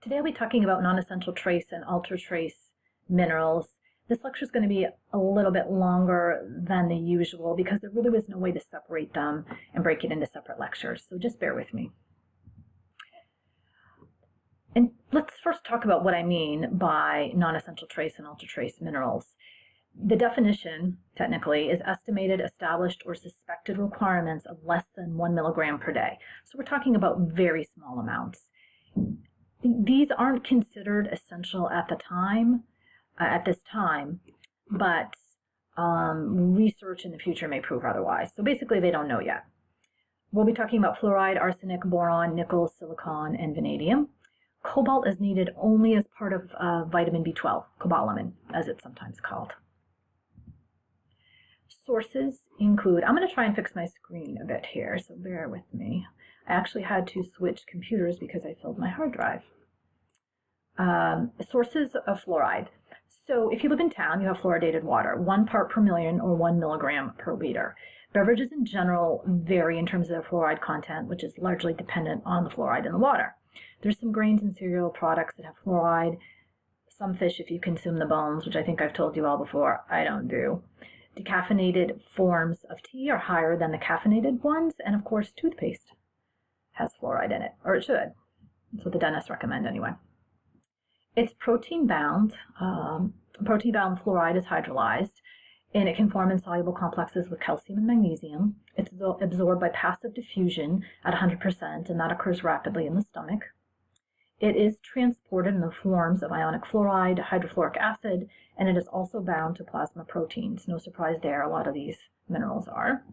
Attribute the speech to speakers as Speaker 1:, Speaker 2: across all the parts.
Speaker 1: Today I'll be talking about non-essential trace and ultra-trace minerals. This lecture is going to be a little bit longer than the usual because there really was no way to separate them and break it into separate lectures, so just bear with me. And let's first talk about what I mean by non-essential trace and ultra-trace minerals. The definition, technically, is estimated, established, or suspected requirements of less than 1 milligram per day. So we're talking about very small amounts. These aren't considered essential at the time, at this time, but research in the future may prove otherwise. So basically, they don't know yet. We'll be talking about fluoride, arsenic, boron, nickel, silicon, and vanadium. Cobalt is needed only as part of vitamin B12, cobalamin, as it's sometimes called. Sources include, I'm going to try and fix my screen a bit here, so bear with me. I actually had to switch computers because I filled my hard drive. Sources of fluoride. So if you live in town, you have fluoridated water, 1 part per million or 1 milligram per liter. Beverages in general vary in terms of their fluoride content, which is largely dependent on the fluoride in the water. There's some grains and cereal products that have fluoride, some fish if you consume the bones, which I think I've told you all before, I don't do. Decaffeinated forms of tea are higher than the caffeinated ones, and of course toothpaste has fluoride in it, or it should. That's what the dentists recommend anyway. It's protein-bound. Protein-bound fluoride is hydrolyzed, and it can form in soluble complexes with calcium and magnesium. It's absorbed by passive diffusion at 100%, and that occurs rapidly in the stomach. It is transported in the forms of ionic fluoride, hydrofluoric acid, and it is also bound to plasma proteins. No surprise there, a lot of these minerals are.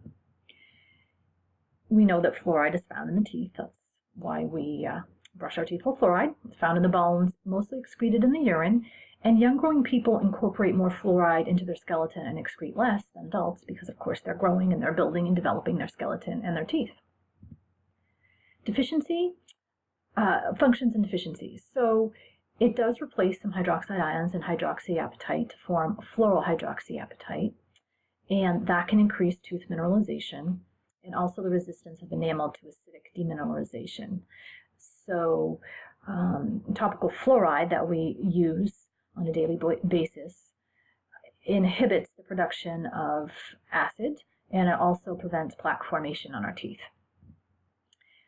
Speaker 1: We know that fluoride is found in the teeth. That's why we brush our teeth with fluoride. It's found in the bones, mostly excreted in the urine, and young growing people incorporate more fluoride into their skeleton and excrete less than adults because, of course, they're growing and they're building and developing their skeleton and their teeth. Deficiency, functions and deficiencies. So it does replace some hydroxide ions in hydroxyapatite to form fluorohydroxyapatite, and that can increase tooth mineralization and also the resistance of enamel to acidic demineralization. So topical fluoride that we use on a daily basis inhibits the production of acid, and it also prevents plaque formation on our teeth.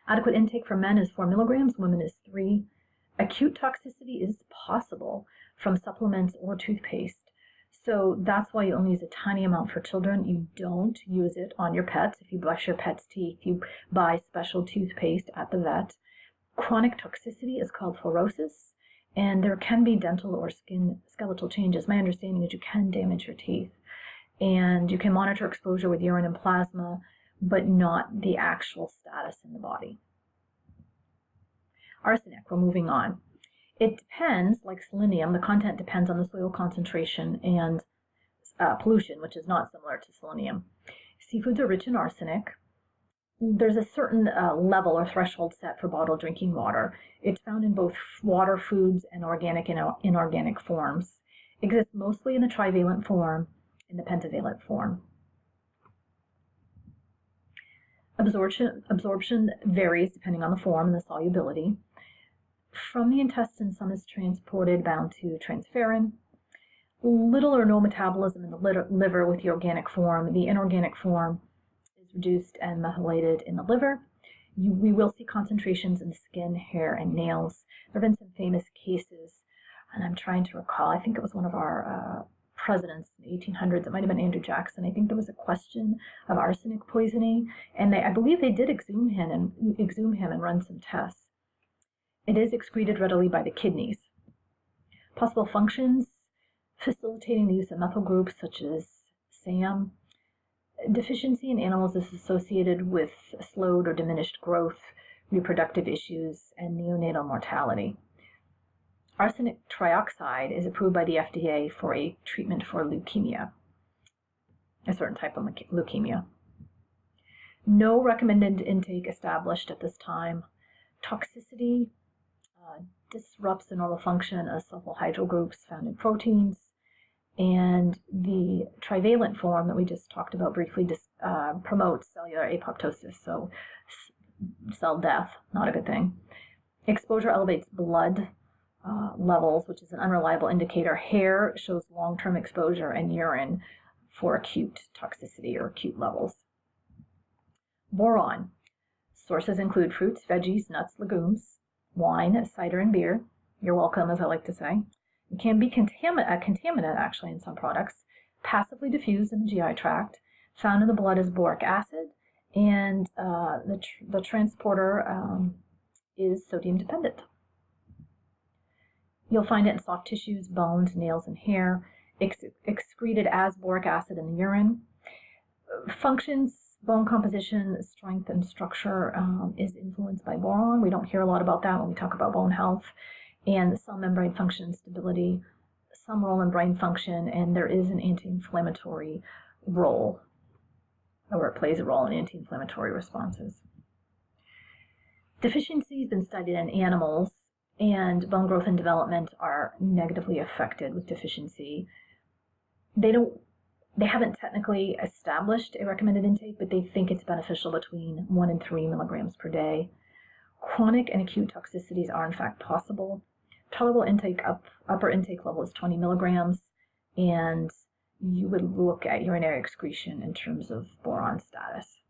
Speaker 1: Adequate intake for men is 4 milligrams, women is 3. Acute toxicity is possible from supplements or toothpaste. So that's why you only use a tiny amount for children. You don't use it on your pets. If you brush your pet's teeth, you buy special toothpaste at the vet. Chronic toxicity is called fluorosis, and there can be dental or skeletal changes. My understanding is you can damage your teeth, and you can monitor exposure with urine and plasma, but not the actual status in the body. Arsenic, we're moving on. It depends, like selenium, the content depends on the soil concentration and pollution, which is not similar to selenium. Seafoods are rich in arsenic. There's a certain level or threshold set for bottled drinking water. It's found in both water, foods, and organic and inorganic forms. It exists mostly in the trivalent form and the pentavalent form. Absorption varies depending on the form and the solubility. From the intestine, some is transported bound to transferrin. Little or no metabolism in the liver with the organic form. The inorganic form is reduced and methylated in the liver. We will see concentrations in the skin, hair, and nails. There have been some famous cases, and I'm trying to recall, I think it was one of our presidents in the 1800s, it might have been Andrew Jackson. I think there was a question of arsenic poisoning, and I believe they did exhume him and run some tests. It is excreted readily by the kidneys. Possible functions: facilitating the use of methyl groups such as SAM. Deficiency in animals is associated with slowed or diminished growth, reproductive issues, and neonatal mortality. Arsenic trioxide is approved by the FDA for a treatment for leukemia, a certain type of leukemia. No recommended intake established at this time. Toxicity disrupts the normal function of sulfohydryl groups found in proteins, and the trivalent form that we just talked about briefly promotes cellular apoptosis, so cell death, not a good thing. Exposure elevates blood levels, which is an unreliable indicator. Hair shows long-term exposure, and urine for acute toxicity or acute levels. Boron. Sources include fruits, veggies, nuts, legumes, wine, cider, and beer. You're welcome, as I like to say. It can be a contaminant, actually, in some products, passively diffused in the GI tract, found in the blood as boric acid, and the transporter is sodium dependent. You'll find it in soft tissues, bones, nails, and hair, excreted as boric acid in the urine. Functions, bone composition, strength, and structure is influenced by boron. We don't hear a lot about that when we talk about bone health. And the cell membrane function, stability, some role in brain function, and there is an anti-inflammatory role, or it plays a role in anti-inflammatory responses. Deficiency has been studied in animals, and bone growth and development are negatively affected with deficiency. They haven't technically established a recommended intake, but they think it's beneficial between 1 and 3 milligrams per day. Chronic and acute toxicities are in fact possible. Tolerable intake, upper intake level is 20 milligrams, and you would look at urinary excretion in terms of boron status.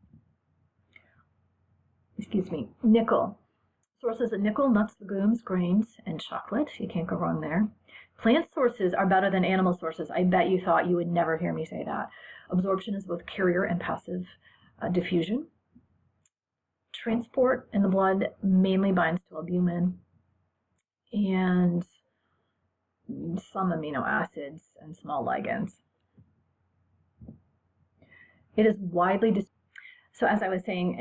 Speaker 1: Nickel. Sources of nickel, nuts, legumes, grains, and chocolate. You can't go wrong there. Plant sources are better than animal sources. I bet you thought you would never hear me say that. Absorption is both carrier and passive diffusion. Transport in the blood mainly binds to albumin and some amino acids and small ligands. It is widely distributed. So as I was saying,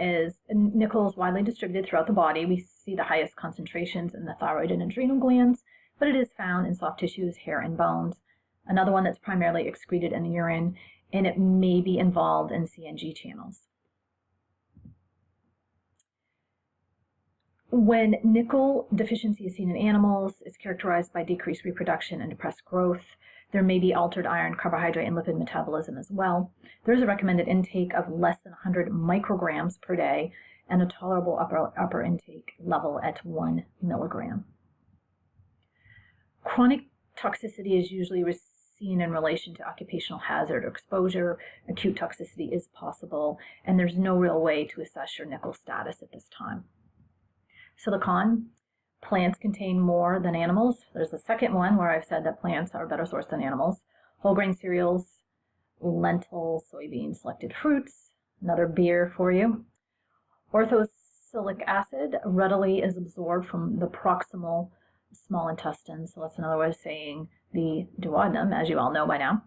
Speaker 1: nickel is widely distributed throughout the body. We see the highest concentrations in the thyroid and adrenal glands, but it is found in soft tissues, hair, and bones. Another one that's primarily excreted in the urine, and it may be involved in CNG channels. When nickel deficiency is seen in animals, it's characterized by decreased reproduction and depressed growth. There may be altered iron, carbohydrate, and lipid metabolism as well. There's a recommended intake of less than 100 micrograms per day and a tolerable upper intake level at 1 milligram. Chronic toxicity is usually seen in relation to occupational hazard or exposure. Acute toxicity is possible, and there's no real way to assess your nickel status at this time. Silicon. Plants contain more than animals. There's the second one where I've said that plants are a better source than animals. Whole grain cereals, lentils, soybeans, selected fruits, another beer for you. Orthosilic acid readily is absorbed from the proximal small intestine, so that's another way of saying the duodenum, as you all know by now.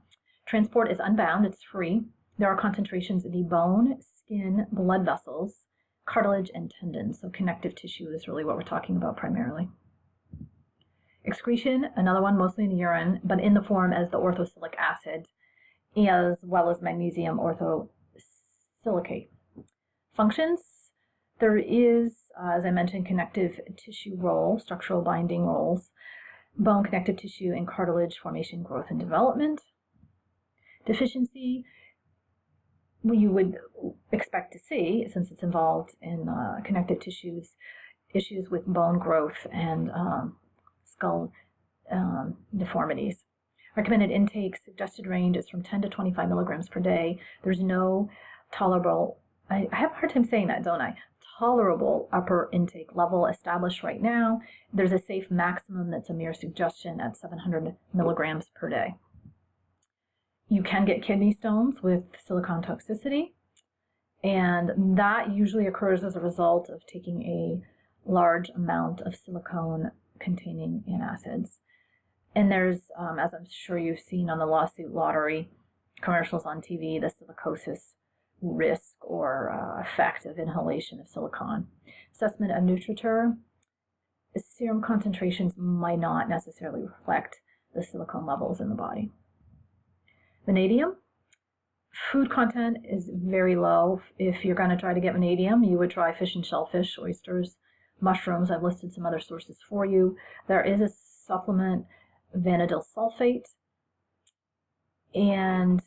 Speaker 1: Transport is unbound, it's free. There are concentrations in the bone, skin, blood vessels, cartilage, and tendons. So connective tissue is really what we're talking about primarily. Excretion, another one mostly in the urine, but in the form as the orthosilic acid, as well as magnesium orthosilicate. Functions, there is, as I mentioned, connective tissue role, structural binding roles, bone, connective tissue, and cartilage formation, growth, and development. Deficiency, you would expect to see, since it's involved in connective tissues, issues with bone growth and skull deformities. Recommended intake, suggested range is from 10 to 25 milligrams per day. There's no tolerable, I have a hard time saying that, don't I? Tolerable upper intake level established right now. There's a safe maximum that's a mere suggestion at 700 milligrams per day. You can get kidney stones with silicon toxicity, and that usually occurs as a result of taking a large amount of silicone containing antacids. And there's, as I'm sure you've seen on the lawsuit lottery commercials on TV, the silicosis risk or effect of inhalation of silicon. Assessment of nutriture, serum concentrations might not necessarily reflect the silicone levels in the body. Vanadium, food content is very low. If you're going to try to get vanadium, you would try fish and shellfish, oysters, mushrooms. I've listed some other sources for you. There is a supplement, vanadyl sulfate, and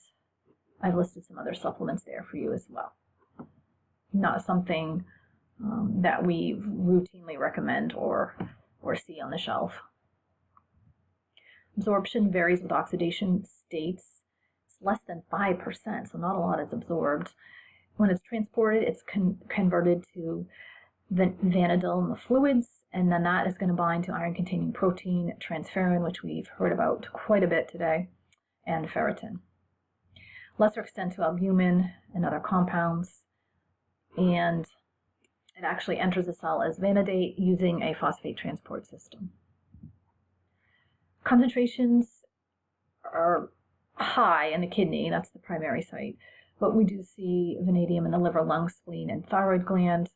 Speaker 1: I've listed some other supplements there for you as well. Not something that we routinely recommend or see on the shelf. Absorption varies with oxidation states. It's less than 5%, so not a lot is absorbed. When it's transported, it's converted to vanadil in the fluids, and then that is going to bind to iron-containing protein, transferrin, which we've heard about quite a bit today, and ferritin. Lesser extent to albumin and other compounds, and it actually enters the cell as vanadate using a phosphate transport system. Concentrations are high in the kidney, that's the primary site, but we do see vanadium in the liver, lung, spleen, and thyroid gland.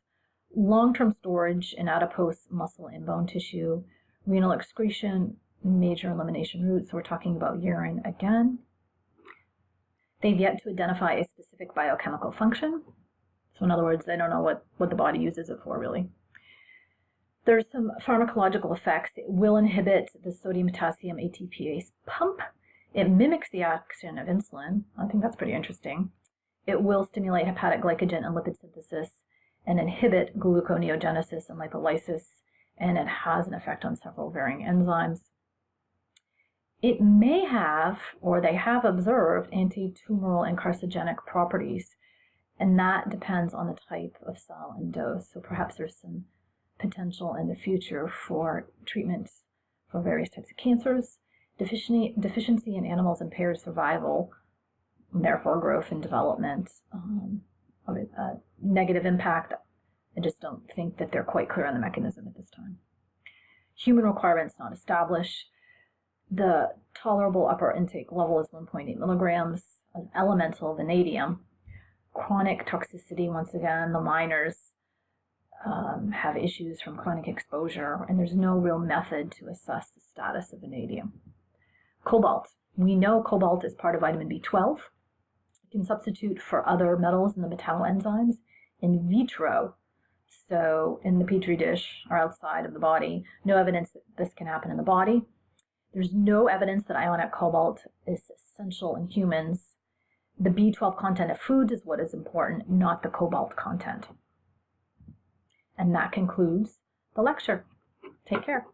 Speaker 1: Long-term storage in adipose, muscle, and bone tissue. Renal excretion, major elimination route, so we're talking about urine again. They've yet to identify a specific biochemical function. So in other words, they don't know what the body uses it for, really. There's some pharmacological effects. It will inhibit the sodium-potassium ATPase pump. It mimics the action of insulin. I think that's pretty interesting. It will stimulate hepatic glycogen and lipid synthesis and inhibit gluconeogenesis and lipolysis, and it has an effect on several varying enzymes. It may have, or they have observed, anti-tumoral and carcinogenic properties, and that depends on the type of cell and dose. So perhaps there's some potential in the future for treatment for various types of cancers. Deficiency in animals impairs survival, and therefore growth and development. Negative impact, I just don't think that they're quite clear on the mechanism at this time. Human requirements not established. The tolerable upper intake level is 1.8 milligrams of elemental vanadium. Chronic toxicity, once again, the miners have issues from chronic exposure, and there's no real method to assess the status of vanadium. Cobalt. We know cobalt is part of vitamin B12. It can substitute for other metals in the metalloenzymes in vitro. So in the petri dish or outside of the body, no evidence that this can happen in the body. There's no evidence that ionic cobalt is essential in humans. The B12 content of foods is what is important, not the cobalt content. And that concludes the lecture. Take care.